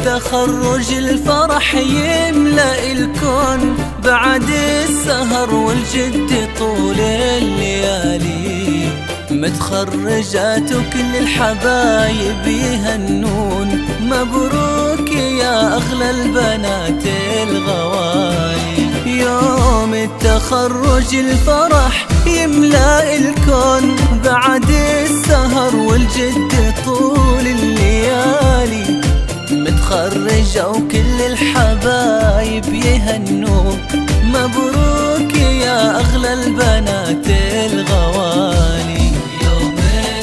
التخرج الفرح يملأ الكون بعد السهر والجد طول الليالي. متخرجات وكل الحبايب يهنون، مبروك يا أغلى البنات الغوالي. يوم التخرج الفرح يملأ الكون بعد السهر والجد طول الليالي. متخرجة وكل الحبايب يهنوك، مبروك يا أغلى البنات الغوالي. يوم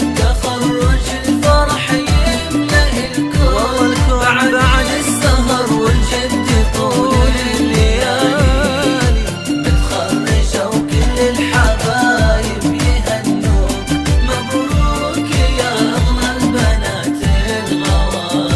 التخرج الفرح يملأ الكون بعد السهر والجد طول الليالي. متخرجة وكل الحبايب يهنوك، مبروك يا أغلى البنات الغوالي.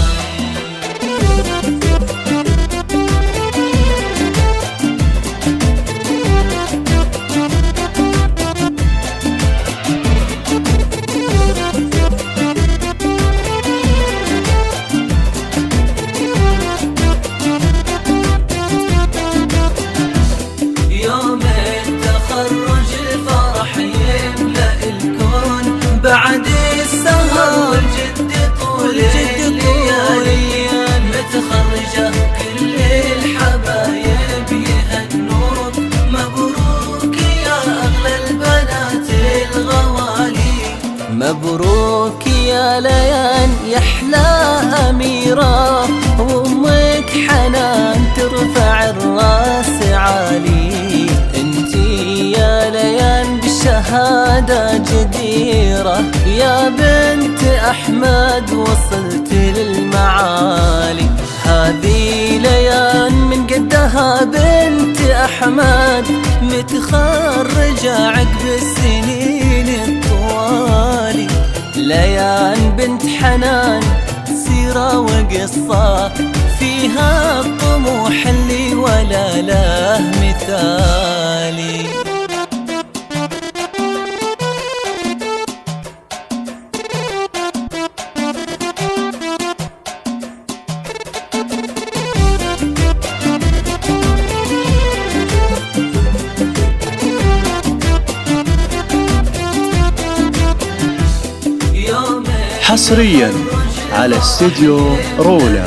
بعد السهر والجد طول الليالي. متخرجة كل الحبايب يهنوك، مبروك يا أغلى البنات الغوالي. مبروك يا ليان يا أحلى أميرة، وأمك حنان ترفع الراس عالي. انتي يا ليان بالشهادة جديرة، يا بنت أحمد وصلت للمعالي. هذه ليان من قدها بنت أحمد، متخرجة عقب السنين الطوالي. ليان بنت حنان سيرة وقصة، فيها الطموح اللي ولا له مثالي. حصريا على استديو رولا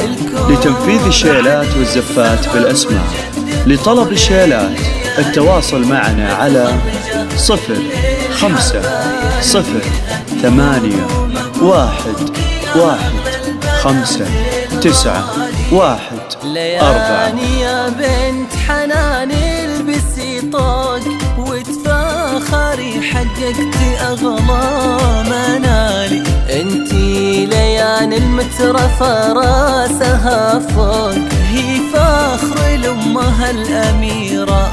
لتنفيذ الشيلات والزفات بالأسماء. لطلب الشيلات التواصل معنا على 0501159591. لياني يا بنت حنان البسي طاق وتفاخري، حققتي أغلى منالي. انتي ليان المترفة راسها فوق، هي فخر لأمها الأميرة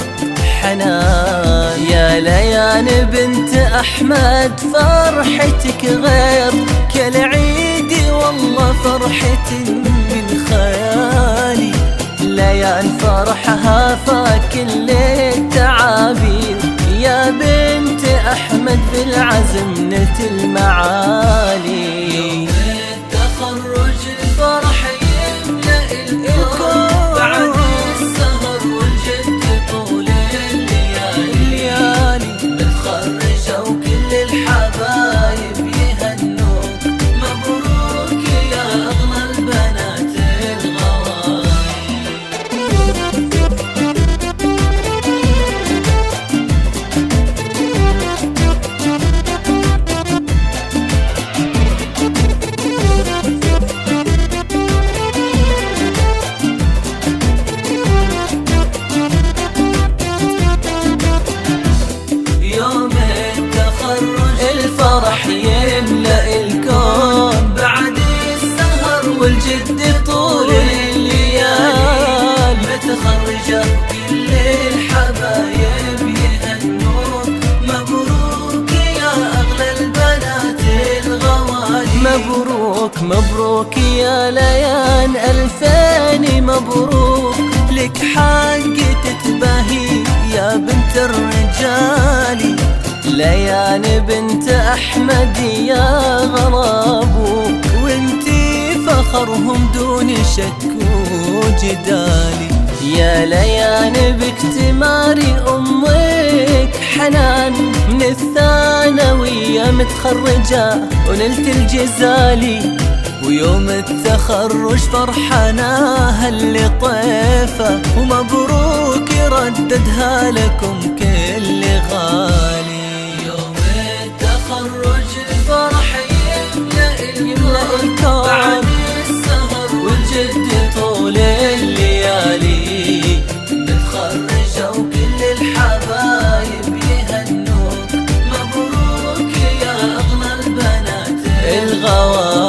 حنان. يا ليان بنت أحمد فرحتك غير كالعيد، والله فرحة من خيالي. ليان فرحها فكل التعابير، يا بنت أحمد بالعزم نلت المعالي. يوم التخرج الفرح يملأ الكون بعد السهر والجد طول الليالي. متخرجة وكل الحبايب يهنوك، مبروك يا أغلى البنات الغوالي. الفرح يملأ الكون بعد السهر والجد طول الليالي. متخرجة كل الحبايب يهنوك، مبروك يا أغلى البنات الغوالي. مبروك مبروك يا ليان ألفين مبروك، لك حق تتباهي يا بنت الرجال. ليان بنت أحمد يا غرابوك، وانتي فخر فخرهم دون شك وجدالي. يا ليان باكتمار أمك حنان، من الثانوية متخرجة ونلت الجزالي، ويوم التخرج فرحنا هاللي طيفة، ومبروك يرددها لكم كل غالي. يوم التخرج الفرح يملأ الكون بعد السهر والجد طول الليالي، متخرجة وكل الحبايب يهنوك، مبروك يا أغلى البنات الغوالي.